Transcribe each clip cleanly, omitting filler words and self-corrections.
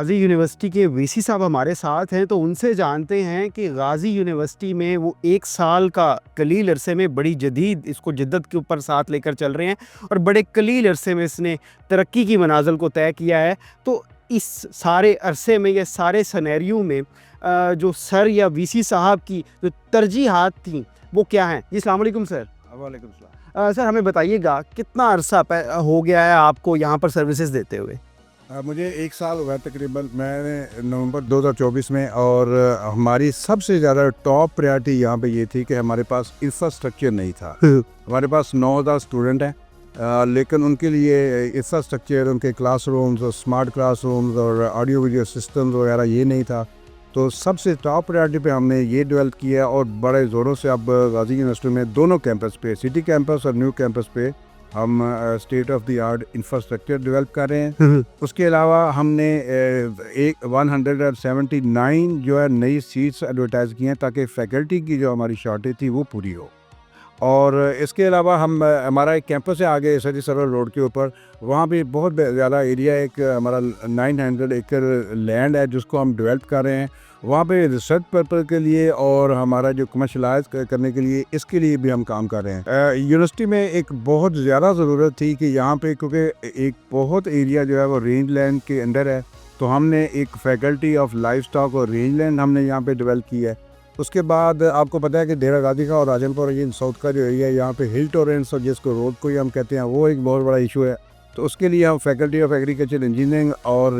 غازی university کے ویسی صاحب ہمارے ساتھ ہیں، تو ان سے جانتے ہیں کہ غازی یونیورسٹی میں وہ 1 سال کا قلیل عرصے میں بڑی جدید اس کو جدت کے اوپر ساتھ لے کر چل رہے ہیں اور بڑے قلیل عرصے میں اس نے ترقی کی منازل کو طے کیا ہے۔ تو اس سارے عرصے میں یا سارے سینیریو میں جو سر یا وی سی صاحب کی جو ترجیحات تھیں وہ کیا ہیں؟ جی السلام علیکم سر۔ وعلیکم السلام۔ سر ہمیں بتائیے گا کتنا عرصہ ہو گیا ہے آپ کو یہاں پر سروسز دیتے ہوئے؟ مجھے 1 سال ہوا تقریباً، میں نے نومبر 2024 میں، اور ہماری سب سے زیادہ ٹاپ پریارٹی یہاں پہ یہ تھی کہ ہمارے پاس انفراسٹرکچر نہیں تھا۔ ہمارے پاس 9,000 اسٹوڈنٹ ہیں، لیکن ان کے لیے انفراسٹرکچر، ان کے کلاس رومز اور اسمارٹ کلاس رومز اور آڈیو ویڈیو سسٹمز وغیرہ یہ نہیں تھا۔ تو سب سے ٹاپ پریارٹی پہ ہم نے یہ ڈیولپ کیا، اور بڑے زوروں سے اب غازی یونیورسٹی میں دونوں کیمپس پہ، سٹی کیمپس اور نیو کیمپس پہ، ہم state of the art infrastructure develop کر رہے ہیں۔ اس کے علاوہ ہم نے 179 جو ہے نئی سیٹس ایڈورٹائز کی ہیں تاکہ فیکلٹی کی جو ہماری شارٹیج تھی وہ پوری ہو۔ اور اس کے علاوہ ہمارا ایک کیمپس ہے آگے سٹی سرور روڈ کے اوپر، وہاں بھی بہت زیادہ ایریا ہے، ایک ہمارا 900 ایکڑ لینڈ ہے جس کو ہم ڈیولپ کر رہے ہیں، وہاں پہ ریسرچ پرپز کے لیے اور ہمارا جو کمرشلائز کرنے کے لیے، اس کے لیے بھی ہم کام کر رہے ہیں۔ یونیورسٹی میں ایک بہت زیادہ ضرورت تھی کہ یہاں پہ، کیونکہ ایک بہت ایریا جو ہے وہ رینج لینڈ کے اندر ہے، تو ہم نے ایک فیکلٹی آف لائف سٹاک اور رینج لینڈ ہم نے یہاں پہ ڈیولپ کی ہے۔ اس کے بعد آپ کو پتہ ہے کہ ڈیرہ غازی کا اور راجن پور یہ ساؤتھ کا جو ایریا ہے، یہاں پہ ہل ٹورنٹس اور جس کو روڈ کو ہی ہم کہتے ہیں، وہ ایک بہت بڑا ایشو ہے۔ تو اس کے لیے ہم فیکلٹی آف ایگریکلچر انجینئرنگ اور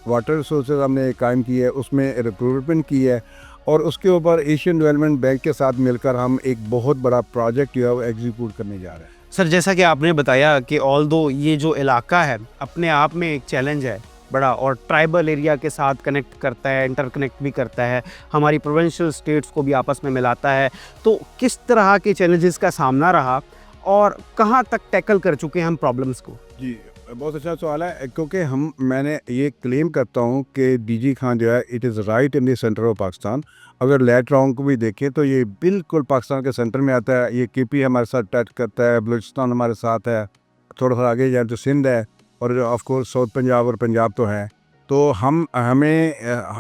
واٹر ریسورسز ہم نے قائم کی ہے، اس میں ریکروٹمنٹ کی ہے، اور اس کے اوپر ایشین ڈیولپمنٹ بینک کے ساتھ مل کر ہم ایک بہت بڑا پروجیکٹ جو ہے وہ ایگزیکیوٹ کرنے جا رہے ہیں۔ سر جیسا کہ آپ نے بتایا کہ آلدو یہ جو علاقہ ہے اپنے آپ میں ایک چیلنج ہے بڑا، اور ٹرائبل ایریا کے ساتھ کنیکٹ کرتا ہے، انٹر کنیکٹ بھی کرتا ہے، ہماری پروونشل اسٹیٹس کو بھی آپس میں ملاتا ہے، تو کس طرح کے چیلنجز کا سامنا رہا اور کہاں تک ٹیکل کر چکے ہیں ہم پرابلمس کو؟ جی بہت اچھا سوال ہے، کیونکہ میں نے یہ کلیم کرتا ہوں کہ ڈی جی خان جو ہے it is right in the centre of Pakistan. اگر لیٹ راؤنڈ کو بھی دیکھیں تو یہ بالکل پاکستان کے سینٹر میں آتا ہے، یہ کے پی ہمارے ساتھ ٹچ کرتا ہے، بلوچستان ہمارے ساتھ ہے، تھوڑا سا آگے جائے تو سندھ ہے، اور آف کورس ساؤتھ پنجاب اور پنجاب تو ہے۔ تو ہمیں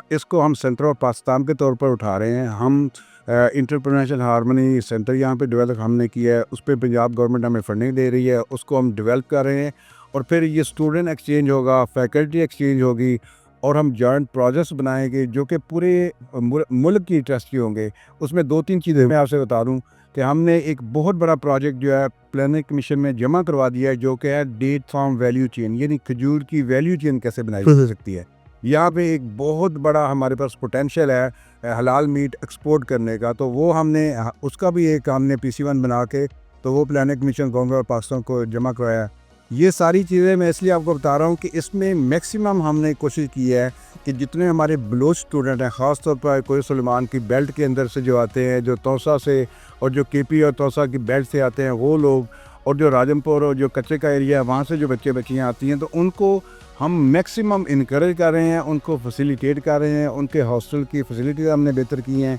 اس کو ہم سینٹر آف پاکستان کے طور پر اٹھا رہے ہیں۔ ہم انٹرپرینیورشل ہارمنی سینٹر یہاں پہ ڈیولپ ہم نے کیا ہے، اس پہ پنجاب گورنمنٹ ہمیں فنڈنگ دے رہی ہے، اس کو ہم ڈیولپ کر رہے ہیں، اور پھر یہ اسٹوڈنٹ ایکسچینج ہوگا، فیکلٹی ایکسچینج ہوگی، اور ہم جوائنٹ پروجیکٹس بنائیں گے جو کہ پورے ملک کی انٹرسٹ کی ہوں گے۔ اس میں 2-3 چیزیں میں آپ سے بتا دوں کہ ہم نے ایک بہت بڑا پروجیکٹ جو ہے پلاننگ کمیشن میں جمع کروا دیا ہے، جو کہ ہے ڈیٹ فارم ویلیو چین، یعنی کھجور کی ویلیو چین کیسے بنائی جا سکتی ہے۔ یہاں پہ ایک بہت بڑا ہمارے پاس پوٹینشیل ہے حلال میٹ ایکسپورٹ کرنے کا، تو وہ ہم نے اس کا بھی ایک ہم نے PC1 بنا کے تو وہ planning commission government of Pakistan کو جمع کروایا۔ یہ ساری چیزیں میں اس لیے آپ کو بتا رہا ہوں کہ اس میں میکسیمم ہم نے کوشش کی ہے کہ جتنے ہمارے بلوچ اسٹوڈنٹ ہیں، خاص طور پر کوئی سلیمان کی بیلٹ کے اندر سے جو آتے ہیں، جو توسا سے اور جو KP اور توسا کی بیلٹ سے آتے ہیں وہ لوگ، اور جو راجن پور اور جو کچے کا ایریا ہے وہاں سے جو بچے بچیاں آتی ہیں، تو ان کو ہم میکسیمم انکریج کر رہے ہیں، ان کو فیسیلیٹیٹ کر رہے ہیں، ان کے ہاسٹل کی فیسیلیٹیز ہم نے بہتر کی ہیں،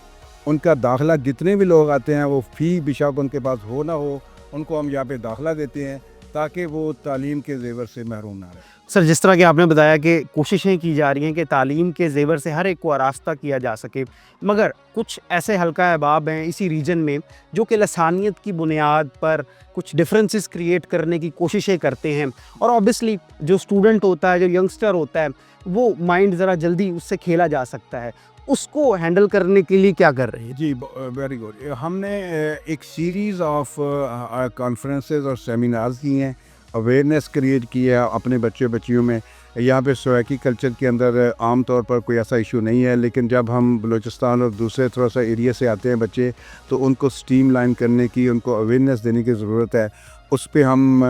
ان کا داخلہ جتنے بھی لوگ آتے ہیں وہ فی بشاک ان کے پاس ہو نہ ہو، ان کو ہم یہاں پہ داخلہ دیتے ہیں تاکہ وہ تعلیم کے زیور سے محروم نہ رہے۔ سر جس طرح کہ آپ نے بتایا کہ کوششیں کی جا رہی ہیں کہ تعلیم کے زیور سے ہر ایک کو آراستہ کیا جا سکے، مگر کچھ ایسے حلقہ احباب ہیں اسی ریجن میں جو کہ لسانیت کی بنیاد پر کچھ ڈفرینسز کریٹ کرنے کی کوششیں کرتے ہیں، اور اوبیسلی جو اسٹوڈنٹ ہوتا ہے، جو ینگسٹر ہوتا ہے، وہ مائنڈ ذرا جلدی اس سے کھیلا جا سکتا ہے، اس کو ہینڈل کرنے کے لیے کیا کر رہے ہیں؟ جی ویری گڈ۔ ہم نے ایک سیریز آف کانفرنسز اور سیمینارز کی ہیں، اویئرنیس کریٹ کی ہے اپنے بچے بچیوں میں۔ یہاں پہ سویکی کلچر کے اندر عام طور پر کوئی ایسا ایشو نہیں ہے، لیکن جب ہم بلوچستان اور دوسرے تھوڑا سا ایریا سے آتے ہیں بچے، تو ان کو سٹریم لائن کرنے کی، ان کو اویئرنیس دینے کی ضرورت ہے۔ اس پہ ہم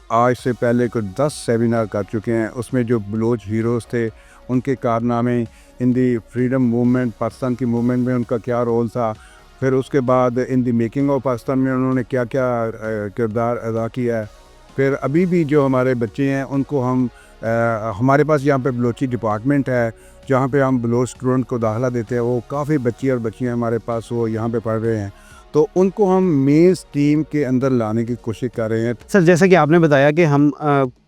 آج سے پہلے کوئی 10 سیمینار کر چکے ہیں۔ اس میں جو بلوچ ہیروز تھے، ان کے کارنامے ان دی فریڈم موومنٹ، پاکستان کی موومنٹ میں ان کا کیا رول تھا، پھر اس کے بعد ان دی میکنگ آف پاکستان میں انہوں نے کیا کیا کردار ادا کیا ہے۔ پھر ابھی بھی جو ہمارے بچے ہیں ان کو ہم ہمارے پاس یہاں پہ بلوچی ڈپارٹمنٹ ہے جہاں پہ ہم بلوچ اسٹوڈنٹ کو داخلہ دیتے ہیں، وہ کافی بچی اور بچیاں ہمارے پاس وہ یہاں پہ پڑھ رہے ہیں۔ تو ان کو ہم مین اسٹریم کے اندر لانے کی کوشش کر رہے ہیں. سر جیسا کہ آپ نے بتایا کہ ہم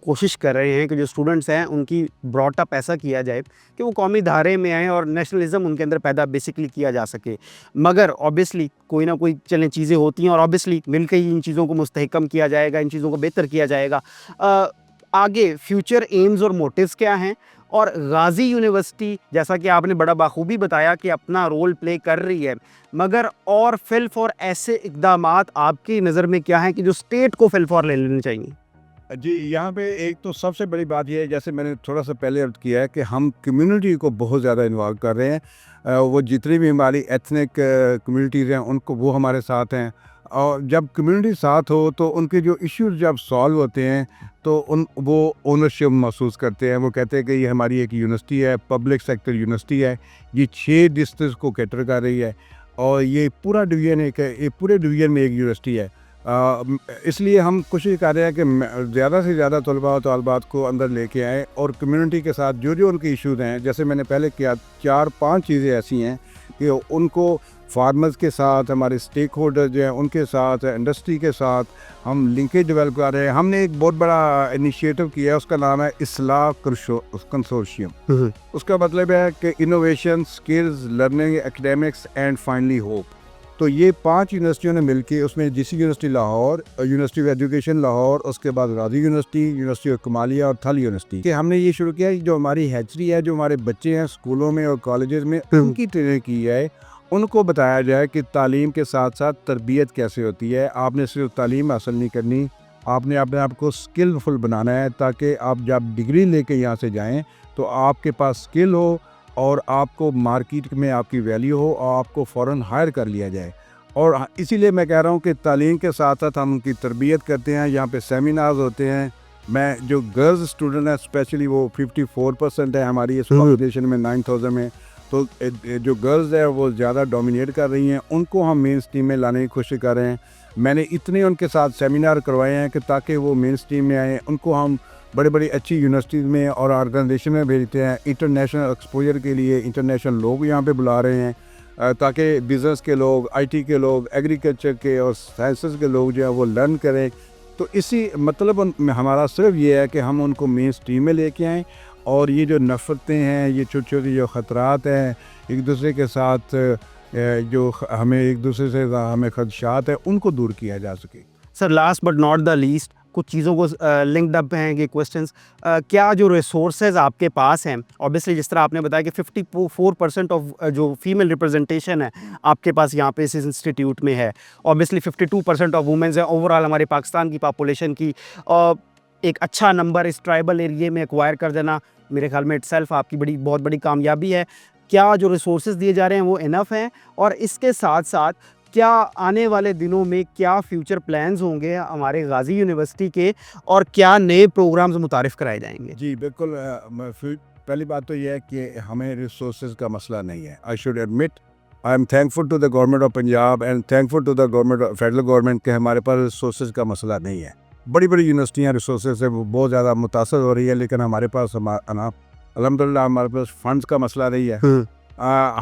کوشش کر رہے ہیں کہ جو اسٹوڈنٹس ہیں ان کی براٹ اپ ایسا کیا جائے کہ وہ قومی دھارے میں آئیں اور نیشنلزم ان کے اندر پیدا بیسکلی کیا جا سکے. مگر آبویسلی کوئی نہ کوئی چلیں چیزیں ہوتی ہیں اور آبویسلی مل کے ہی ان چیزوں کو مستحکم کیا جائے گا, ان چیزوں کو بہتر کیا جائے گا. آگے فیوچر ایمز اور موٹیوز کیا ہیں؟ اور غازی یونیورسٹی جیسا کہ آپ نے بڑا بخوبی بتایا کہ اپنا رول پلے کر رہی ہے, مگر اور فل فور ایسے اقدامات آپ کی نظر میں کیا ہیں کہ جو اسٹیٹ کو فل فور لے لینے چاہیے؟ جی یہاں پہ ایک تو سب سے بڑی بات یہ ہے, جیسے میں نے تھوڑا سا پہلے عرض کیا ہے کہ ہم کمیونٹی کو بہت زیادہ انوالو کر رہے ہیں. وہ جتنی بھی ہماری ایتھنک کمیونٹیز ہیں ان کو وہ ہمارے ساتھ ہیں, اور جب کمیونٹی ساتھ ہو تو ان کے جو ایشوز جب سالو ہوتے ہیں تو وہ اونرشپ محسوس کرتے ہیں. وہ کہتے ہیں کہ یہ ہماری ایک یونیورسٹی ہے, پبلک سیکٹر یونیورسٹی ہے, یہ 6 ڈسٹرکٹس کو کیٹر کر رہی ہے, اور یہ پورا ڈویژن پورے ڈویژن میں ایک یونیورسٹی ہے. اس لیے ہم کوشش کر رہے ہیں کہ زیادہ سے زیادہ طلباء و طالبات کو اندر لے کے آئیں, اور کمیونٹی کے ساتھ جو ان کے ایشوز ہیں, جیسے میں نے پہلے کیا 4-5 چیزیں ایسی ہیں کہ ان کو فارمرز کے ساتھ, ہمارے اسٹیک ہولڈر جو ہیں ان کے ساتھ, انڈسٹری کے ساتھ ہم لنکیج ڈیولپ کر رہے ہیں. ہم نے ایک بہت بڑا انیشیٹو کیا ہے, اس کا نام ہے اصلاح کنسورشیم. اس کا مطلب ہے کہ innovation, skills, learning, academics and finally hope. تو یہ 5 یونیورسٹیوں نے مل کے, اس میں G C university Lahore, university of education Lahore, اس کے بعد Ghazi university, university of Kamalia اور تھل یونیورسٹی, کہ ہم نے یہ شروع کیا ہے جو ہماری ہیچری ہے, جو ہمارے بچے ہیں اسکولوں میں اور کالجز میں, ان کی ٹریننگ کی ہے. ان کو بتایا جائے کہ تعلیم کے ساتھ ساتھ تربیت کیسے ہوتی ہے. آپ نے صرف تعلیم حاصل نہیں کرنی, آپ نے اپنے آپ کو اسکلفل بنانا ہے, تاکہ آپ جب ڈگری لے کے یہاں سے جائیں تو آپ کے پاس اسکل ہو اور آپ کو مارکیٹ میں آپ کی ویلیو ہو, اور آپ کو فوراً ہائر کر لیا جائے. اور اسی لیے میں کہہ رہا ہوں کہ تعلیم کے ساتھ ساتھ ہم ان کی تربیت کرتے ہیں. یہاں پہ سیمینارز ہوتے ہیں. میں جو گرلز اسٹوڈنٹ ہیں اسپیشلی وہ 54% ہے ہماری اس پاپولیشن میں 9000 میں, تو جو گرلز ہیں وہ زیادہ ڈومینیٹ کر رہی ہیں, ان کو ہم مین اسٹریم میں لانے کی کوشش کر رہے ہیں. میں نے اتنے ان کے ساتھ سیمینار کروائے ہیں کہ تاکہ وہ مین اسٹریم میں آئیں. ان کو ہم بڑی اچھی یونیورسٹیز میں اور آرگنائزیشن میں بھیجتے ہیں انٹرنیشنل ایکسپوجر کے لیے. انٹرنیشنل لوگ یہاں پہ بلا رہے ہیں تاکہ بزنس کے لوگ, آئی ٹی کے لوگ, ایگریکلچر کے اور سائنسز کے لوگ جو ہیں وہ لرن کریں. تو اسی مطلب ہمارا صرف یہ ہے کہ ہم ان کو مین اسٹریم میں لے کے آئیں, اور یہ جو نفرتیں ہیں, یہ چھوٹی چھوٹی جو خطرات ہیں ایک دوسرے کے ساتھ, جو ہمیں ایک دوسرے سے ہمیں خدشات ہیں, ان کو دور کیا جا سکے. Sir last but not the least, کچھ چیزوں کو لنکڈ اپ ہیں یہ کویسچنس, کیا جو ریسورسز آپ کے پاس ہیں, اوبیسلی جس طرح آپ نے بتایا کہ 54% آف جو فیمیل ریپرزنٹیشن ہے آپ کے پاس یہاں پہ اس انسٹیٹیوٹ میں ہے, اوبیسلی 52% آف وومنز ہیں اوور آل ہمارے پاکستان کی پاپولیشن کی, ایک اچھا نمبر اس ٹرائبل ایریے میں ایکوائر کر دینا میرے خیال میں اٹ سیلف آپ کی بہت بڑی کامیابی ہے. کیا جو ریسورسز دیے جا رہے ہیں وہ انف ہیں, اور اس کے ساتھ ساتھ کیا آنے والے دنوں میں کیا فیوچر پلانز ہوں گے ہمارے غازی یونیورسٹی کے, اور کیا نئے پروگرامز متعارف کرائے جائیں گے؟ جی بالکل. پہلی بات تو یہ ہے کہ ہمیں ریسورسز کا مسئلہ نہیں ہے. I should admit I am thankful to the government of Punjab and thankful to the government federal government کہ ہمارے پاس ریسورسز کا مسئلہ نہیں ہے. بڑی یونیورسٹیاں ریسورسز سے بہت زیادہ متاثر ہو رہی ہے, لیکن ہمارے پاس الحمدللہ ہمارے پاس فنڈز کا مسئلہ نہیں ہے.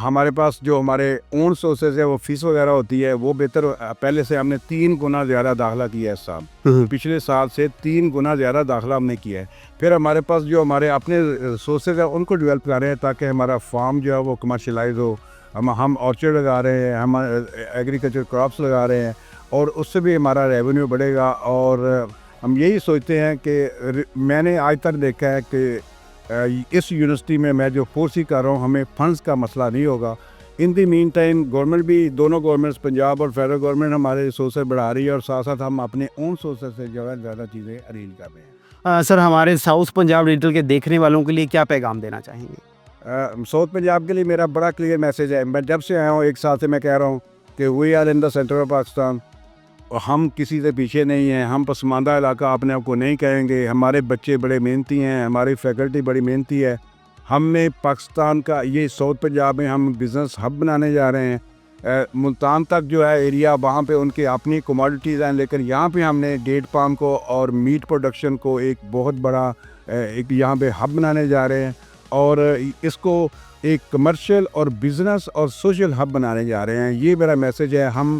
ہمارے پاس جو ہمارے اون سورسز ہے وہ فیس وغیرہ ہوتی ہے وہ بہتر. پہلے سے ہم نے 3 گنا زیادہ داخلہ کیا ہے اس سال, پچھلے سال سے 3 گنا زیادہ داخلہ ہم نے کیا ہے. پھر ہمارے پاس جو ہمارے اپنے سورسز ہیں ان کو ڈیولپ کر رہے ہیں تاکہ ہمارا فارم جو ہے وہ کمرشلائز ہو. ہم آرچرڈ لگا رہے ہیں, ہم ایگریکلچر کراپس لگا رہے ہیں, اور اس سے بھی ہمارا ریونیو بڑھے گا. اور ہم یہی سوچتے ہیں کہ میں نے آج تک دیکھا ہے کہ اس یونیورسٹی میں جو فورسی کر رہا ہوں ہمیں فنڈز کا مسئلہ نہیں ہوگا. ان دی مین ٹائم گورنمنٹ بھی, دونوں گورنمنٹس پنجاب اور فیڈرل گورنمنٹ ہمارے ریسورسز بڑھا رہی ہے, اور ساتھ ساتھ ہم اپنے اون سورسز سے جو ہے زیادہ چیزیں ارینج کر رہے ہیں. سر ہمارے ساؤتھ پنجاب ڈیجیٹل کے دیکھنے والوں کے لیے کیا پیغام دینا چاہیں گے؟ ساؤتھ پنجاب کے لیے میرا بڑا کلیئر میسیج ہے. میں جب سے آیا ہوں 1 سال سے میں کہہ رہا ہوں کہ we are in the centre of Pakistan. ہم کسی سے پیچھے نہیں ہیں, ہم پسماندہ علاقہ اپنے آپ کو نہیں کہیں گے. ہمارے بچے بڑے محنتی ہیں, ہماری فیکلٹی بڑی محنتی ہے. ہم نے پاکستان کا یہ ساؤتھ پنجاب میں ہم بزنس ہب بنانے جا رہے ہیں. ملتان تک جو ہے ایریا, وہاں پہ ان کے اپنی کوموڈیٹیز ہیں, لیکن یہاں پہ ہم نے ڈیٹ پام کو اور میٹ پروڈکشن کو ایک بہت بڑا ایک یہاں پہ ہب بنانے جا رہے ہیں, اور اس کو ایک کمرشل اور بزنس اور سوشل ہب بنانے جا رہے ہیں. یہ میرا میسیج ہے. ہم